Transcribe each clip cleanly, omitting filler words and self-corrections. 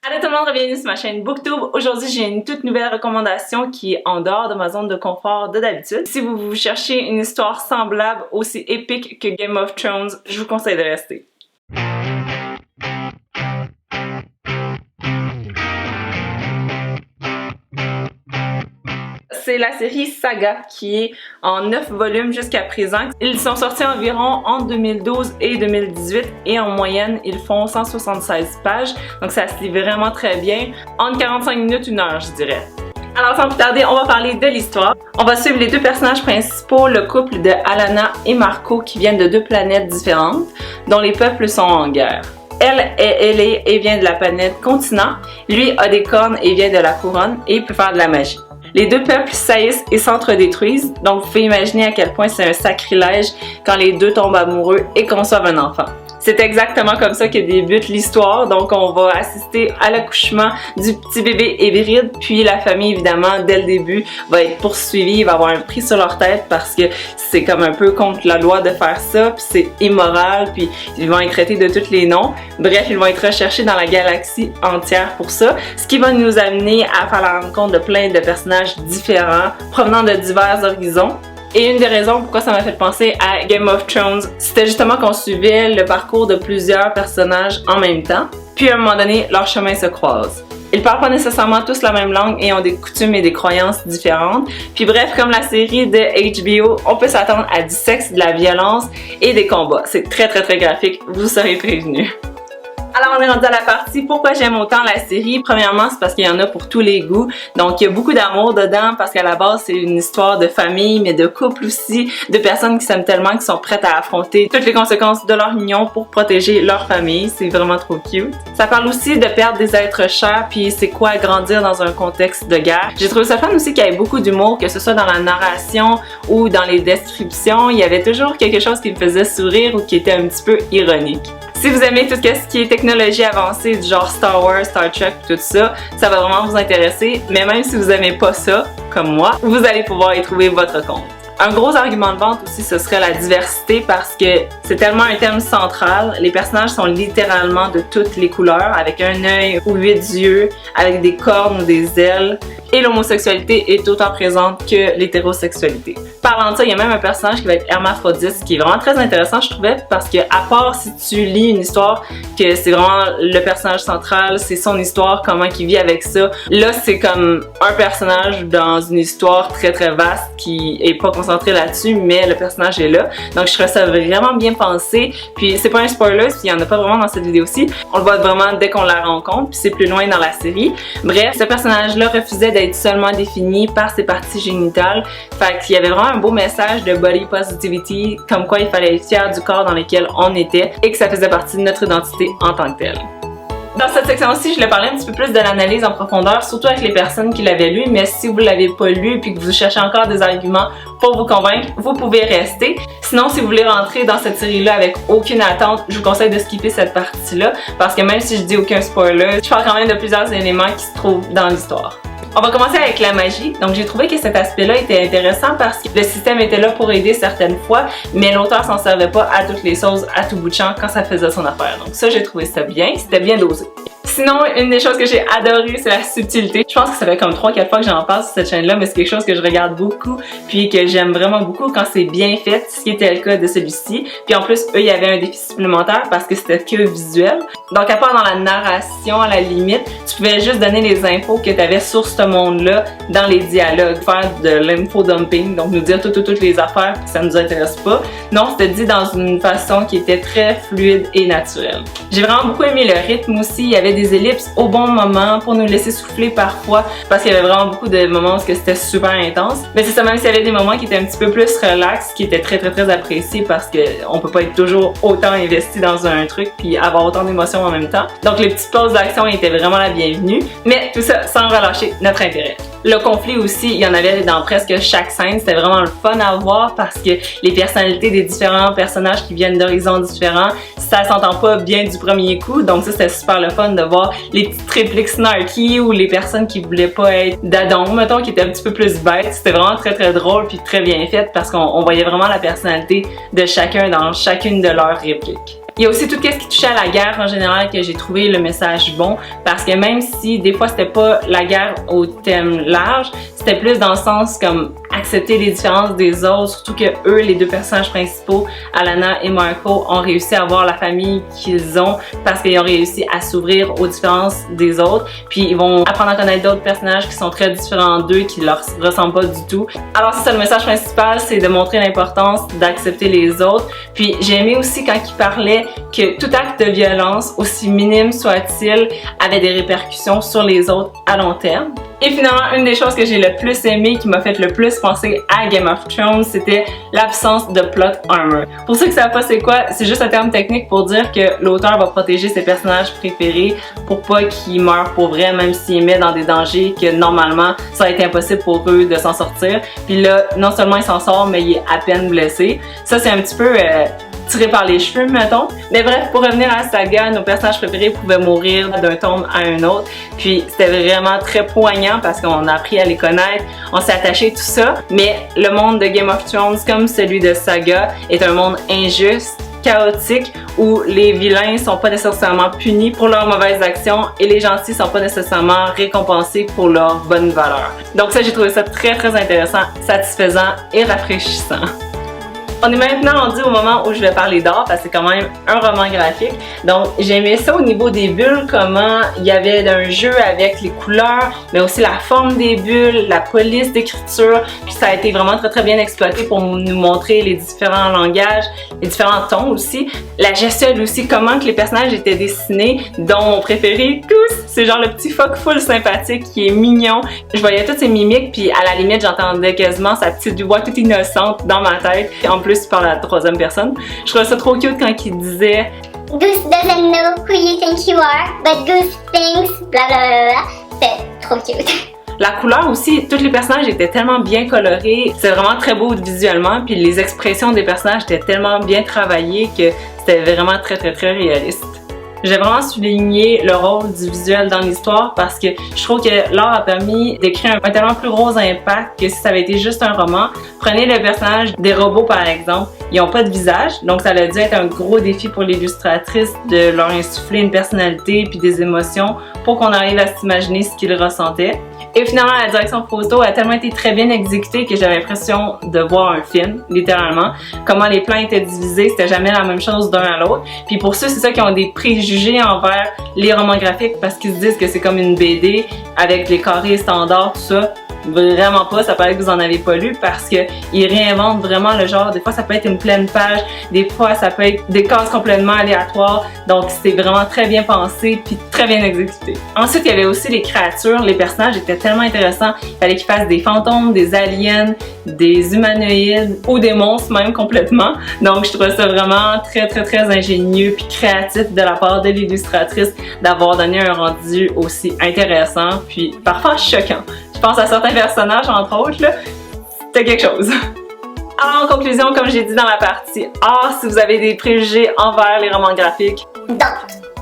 Allô tout le monde, bienvenue sur ma chaîne Booktube. Aujourd'hui, j'ai une toute nouvelle recommandation qui est en dehors de ma zone de confort de d'habitude. Si vous cherchez une histoire semblable, aussi épique que Game of Thrones, je vous conseille de rester. C'est la série Saga qui est en 9 volumes jusqu'à présent. Ils sont sortis environ entre 2012 et 2018 et en moyenne, ils font 176 pages. Donc ça se lit vraiment très bien. Entre 45 minutes, 1 heure, je dirais. Alors sans plus tarder, on va parler de l'histoire. On va suivre les deux personnages principaux, le couple de Alanna et Marco qui viennent de deux planètes différentes dont les peuples sont en guerre. Elle est ailée et vient de la planète Continent. Lui a des cornes et vient de la couronne et peut faire de la magie. Les deux peuples saillissent et s'entre-détruisent, donc vous pouvez imaginer à quel point c'est un sacrilège quand les deux tombent amoureux et conçoivent un enfant. C'est exactement comme ça que débute l'histoire, donc on va assister à l'accouchement du petit bébé hybride, puis la famille évidemment dès le début va être poursuivie, va avoir un prix sur leur tête parce que c'est comme un peu contre la loi de faire ça, puis c'est immoral, puis ils vont être traités de tous les noms. Bref, ils vont être recherchés dans la galaxie entière pour ça, ce qui va nous amener à faire la rencontre de plein de personnages différents provenant de divers horizons. Et une des raisons pourquoi ça m'a fait penser à Game of Thrones, c'était justement qu'on suivait le parcours de plusieurs personnages en même temps, puis à un moment donné, leurs chemins se croisent. Ils parlent pas nécessairement tous la même langue et ont des coutumes et des croyances différentes. Puis bref, comme la série de HBO, on peut s'attendre à du sexe, de la violence et des combats. C'est très graphique, vous serez prévenus. Alors on est rendu à la partie pourquoi j'aime autant la série. Premièrement, c'est parce qu'il y en a pour tous les goûts. Donc il y a beaucoup d'amour dedans parce qu'à la base c'est une histoire de famille mais de couple aussi, de personnes qui s'aiment tellement qui sont prêtes à affronter toutes les conséquences de leur union pour protéger leur famille. C'est vraiment trop cute. Ça parle aussi de perdre des êtres chers puis c'est quoi grandir dans un contexte de guerre. J'ai trouvé ça fun aussi qu'il y ait beaucoup d'humour, que ce soit dans la narration ou dans les descriptions. Il y avait toujours quelque chose qui me faisait sourire ou qui était un petit peu ironique. Si vous aimez tout ce qui est technologie avancée du genre Star Wars, Star Trek, tout ça, ça va vraiment vous intéresser. Mais même si vous aimez pas ça, comme moi, vous allez pouvoir y trouver votre compte. Un gros argument de vente aussi, ce serait la diversité parce que c'est tellement un thème central. Les personnages sont littéralement de toutes les couleurs, avec un œil ou 8 yeux, avec des cornes ou des ailes. Et l'homosexualité est autant présente que l'hétérosexualité. Parlant de ça, il y a même un personnage qui va être hermaphrodite, ce qui est vraiment très intéressant, je trouvais, parce que à part si tu lis une histoire que c'est vraiment le personnage central, c'est son histoire, comment il vit avec ça, là c'est comme un personnage dans une histoire très vaste qui est pas concentré là-dessus, mais le personnage est là. Donc je trouvais ça vraiment bien pensé. Puis c'est pas un spoiler, puis il y en a pas vraiment dans cette vidéo-ci. On le voit vraiment dès qu'on la rencontre, puis c'est plus loin dans la série. Bref, ce personnage-là refusait d'être seulement défini par ses parties génitales. Fait qu'il y avait vraiment un beau message de body positivity, comme quoi il fallait être fier du corps dans lequel on était et que ça faisait partie de notre identité en tant que telle. Dans cette section-ci, je voulais parler un petit peu plus de l'analyse en profondeur, surtout avec les personnes qui l'avaient lu, mais si vous l'avez pas lu et que vous cherchez encore des arguments pour vous convaincre, vous pouvez rester. Sinon, si vous voulez rentrer dans cette série-là avec aucune attente, je vous conseille de skipper cette partie-là, parce que même si je dis aucun spoiler, je parle quand même de plusieurs éléments qui se trouvent dans l'histoire. On va commencer avec la magie. Donc j'ai trouvé que cet aspect-là était intéressant parce que le système était là pour aider certaines fois, mais l'auteur s'en servait pas à toutes les sauces, à tout bout de champ quand ça faisait son affaire. Donc ça, j'ai trouvé ça bien, c'était bien dosé. Sinon, une des choses que j'ai adoré, c'est la subtilité. Je pense que ça fait comme 3-4 fois que j'en parle sur cette chaîne-là, mais c'est quelque chose que je regarde beaucoup, puis que j'aime vraiment beaucoup quand c'est bien fait, ce qui était le cas de celui-ci. Puis en plus, eux, il y avait un défi supplémentaire parce que c'était que visuel. Donc à part dans la narration, à la limite, tu pouvais juste donner les infos que tu avais sur ce monde-là dans les dialogues, faire de l'info-dumping, donc nous dire toutes les affaires, puis ça nous intéresse pas. Non, c'était dit dans une façon qui était très fluide et naturelle. J'ai vraiment beaucoup aimé le rythme aussi, il y avait des ellipses au bon moment pour nous laisser souffler parfois parce qu'il y avait vraiment beaucoup de moments où c'était super intense. Mais c'est ça, même s'il y avait des moments qui étaient un petit peu plus relax, qui étaient très appréciés parce qu'on peut pas être toujours autant investi dans un truc puis avoir autant d'émotions en même temps. Donc les petites pauses d'action étaient vraiment la bienvenue, mais tout ça sans relâcher notre intérêt. Le conflit aussi, il y en avait dans presque chaque scène, c'était vraiment le fun à voir parce que les personnalités des différents personnages qui viennent d'horizons différents, ça s'entend pas bien du premier coup, donc ça c'était super le fun de voir les petites répliques snarky ou les personnes qui voulaient pas être d'adon, mettons, qui étaient un petit peu plus bêtes. C'était vraiment très drôle puis très bien fait parce qu'on voyait vraiment la personnalité de chacun dans chacune de leurs répliques. Il y a aussi tout ce qui touchait à la guerre en général que j'ai trouvé le message bon, parce que même si des fois c'était pas la guerre au thème large, c'était plus dans le sens comme accepter les différences des autres, surtout que eux, les deux personnages principaux, Alana et Marco, ont réussi à avoir la famille qu'ils ont parce qu'ils ont réussi à s'ouvrir aux différences des autres, puis ils vont apprendre à connaître d'autres personnages qui sont très différents d'eux, qui leur ressemblent pas du tout. Alors c'est ça, le message principal, c'est de montrer l'importance d'accepter les autres. Puis j'ai aimé aussi quand il parlait que tout acte de violence, aussi minime soit-il, avait des répercussions sur les autres à long terme. Et finalement, une des choses que j'ai le plus aimé, qui m'a fait le plus penser à Game of Thrones, c'était l'absence de plot armor. Pour ceux qui savent pas c'est quoi, c'est juste un terme technique pour dire que l'auteur va protéger ses personnages préférés pour pas qu'ils meurent pour vrai, même s'ils mettent dans des dangers que normalement, ça a été impossible pour eux de s'en sortir. Puis là, non seulement il s'en sort, mais il est à peine blessé. Ça, c'est un petit peu tiré par les cheveux, mettons. Mais bref, pour revenir à la saga, nos personnages préférés pouvaient mourir d'un tome à un autre. Puis c'était vraiment très poignant parce qu'on a appris à les connaître, on s'est attaché tout ça. Mais le monde de Game of Thrones, comme celui de Saga, est un monde injuste, chaotique, où les vilains sont pas nécessairement punis pour leurs mauvaises actions et les gentils sont pas nécessairement récompensés pour leurs bonnes valeurs. Donc ça, j'ai trouvé ça très intéressant, satisfaisant et rafraîchissant. On est maintenant rendu au moment où je vais parler d'art parce que c'est quand même un roman graphique. Donc j'aimais ça au niveau des bulles, comment il y avait un jeu avec les couleurs, mais aussi la forme des bulles, la police d'écriture. Puis ça a été vraiment très bien exploité pour nous montrer les différents langages, les différents tons aussi. La gestuelle aussi, comment que les personnages étaient dessinés, dont mon préféré, Goose, c'est genre le petit phoque full sympathique qui est mignon. Je voyais toutes ses mimiques, puis à la limite j'entendais quasiment sa petite voix toute innocente dans ma tête. En plus par la troisième personne. Je trouvais ça trop cute quand il disait Goose doesn't know who you think you are, but Goose thinks bla bla bla bla. C'est trop cute. La couleur aussi, tous les personnages étaient tellement bien colorés, c'est vraiment très beau visuellement, puis les expressions des personnages étaient tellement bien travaillées que c'était vraiment très réaliste. J'ai vraiment souligné le rôle du visuel dans l'histoire parce que je trouve que l'art a permis d'écrire un tellement plus gros impact que si ça avait été juste un roman. Prenez le personnage des robots par exemple, ils n'ont pas de visage, donc ça a dû être un gros défi pour l'illustratrice de leur insuffler une personnalité puis des émotions pour qu'on arrive à s'imaginer ce qu'ils ressentaient. Et finalement, la direction photo a tellement été très bien exécutée que j'avais l'impression de voir un film, littéralement. Comment les plans étaient divisés, c'était jamais la même chose d'un à l'autre. Puis pour ceux, c'est ça qui ont des préjugés envers les romans graphiques parce qu'ils se disent que c'est comme une BD avec les carrés standards, tout ça. Vraiment pas, ça paraît que vous en avez pas lu parce que ils réinventent vraiment le genre. Des fois ça peut être une pleine page, des fois ça peut être des cases complètement aléatoires, donc c'est vraiment très bien pensé puis très bien exécuté. Ensuite il y avait aussi les créatures, les personnages étaient tellement intéressants, il fallait qu'ils fassent des fantômes, des aliens, des humanoïdes ou des monstres même complètement, donc je trouvais ça vraiment très ingénieux puis créatif de la part de l'illustratrice d'avoir donné un rendu aussi intéressant puis parfois choquant. Je pense à certains personnages, entre autres, là, c'était quelque chose. Alors, en conclusion, comme j'ai dit dans la partie art, si vous avez des préjugés envers les romans graphiques,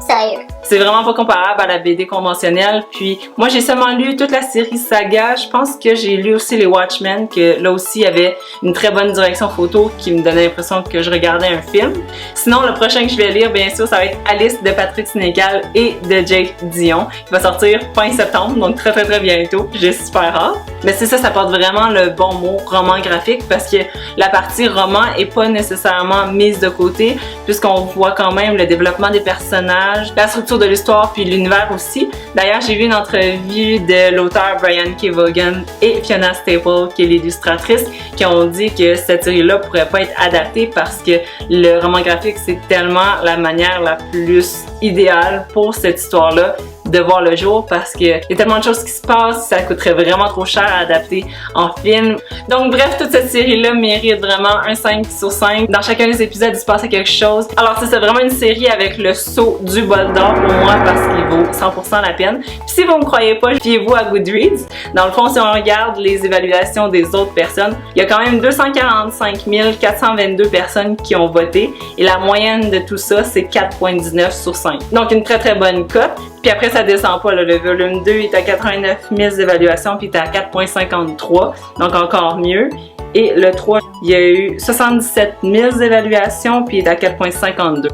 Sérieux. c'est vraiment pas comparable à la BD conventionnelle. Puis moi j'ai seulement lu toute la série Saga. Je pense que j'ai lu aussi les Watchmen, que là aussi il y avait une très bonne direction photo qui me donnait l'impression que je regardais un film. Sinon le prochain que je vais lire, bien sûr, ça va être Alice de Patrick Sénécal et de Jake Dion. Il va sortir fin septembre, donc très bientôt. J'ai super hâte. Mais c'est ça, ça porte vraiment le bon mot roman graphique parce que la partie roman est pas nécessairement mise de côté puisqu'on voit quand même le développement des personnages, la structure de l'histoire puis l'univers aussi. D'ailleurs, j'ai vu une entrevue de l'auteur Brian K. Vaughan et Fiona Staples, qui est l'illustratrice, qui ont dit que cette série-là pourrait pas être adaptée parce que le roman graphique, c'est tellement la manière la plus idéale pour cette histoire-là de voir le jour parce qu'il y a tellement de choses qui se passent, ça coûterait vraiment trop cher à adapter en film. Donc bref, toute cette série-là mérite vraiment un 5 sur 5. Dans chacun des épisodes, il se passait quelque chose. Alors c'est vraiment une série avec le saut du bol d'or pour moi parce qu'il vaut 100% la peine. Puis si vous ne me croyez pas, fiez-vous à Goodreads. Dans le fond, si on regarde les évaluations des autres personnes, il y a quand même 245 422 personnes qui ont voté et la moyenne de tout ça, c'est 4.19 sur 5. Donc une très bonne cote. Puis après, ça descend pas, là. Le volume 2 est à 89 000 évaluations, puis il est à 4.53, donc encore mieux. Et le 3, il y a eu 77 000 évaluations, puis il est à 4.52.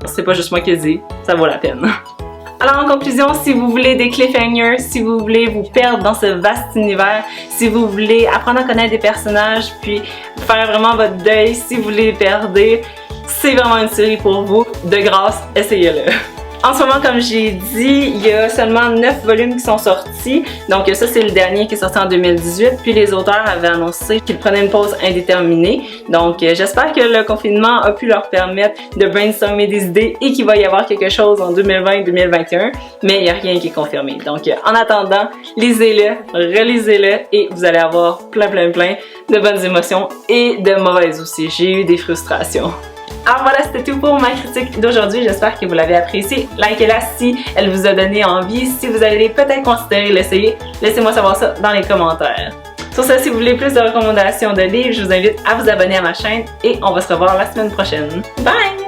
c'est pas juste moi qui le dis, ça vaut la peine. Alors en conclusion, si vous voulez des cliffhangers, si vous voulez vous perdre dans ce vaste univers, si vous voulez apprendre à connaître des personnages, puis faire vraiment votre deuil, si vous voulez les perdre, c'est vraiment une série pour vous. De grâce, essayez-le. En ce moment, comme j'ai dit, il y a seulement 9 volumes qui sont sortis. Donc ça, c'est le dernier qui est sorti en 2018. Puis les auteurs avaient annoncé qu'ils prenaient une pause indéterminée. Donc j'espère que le confinement a pu leur permettre de brainstormer des idées et qu'il va y avoir quelque chose en 2020-2021. Mais il n'y a rien qui est confirmé. Donc en attendant, lisez-le, relisez-le et vous allez avoir plein de bonnes émotions et de mauvaises aussi. J'ai eu des frustrations. Alors voilà, c'était tout pour ma critique d'aujourd'hui. J'espère que vous l'avez appréciée. Likez-la si elle vous a donné envie. Si vous allez peut-être considérer l'essayer, laissez-moi savoir ça dans les commentaires. Sur ce, si vous voulez plus de recommandations de livres, je vous invite à vous abonner à ma chaîne et on va se revoir la semaine prochaine. Bye!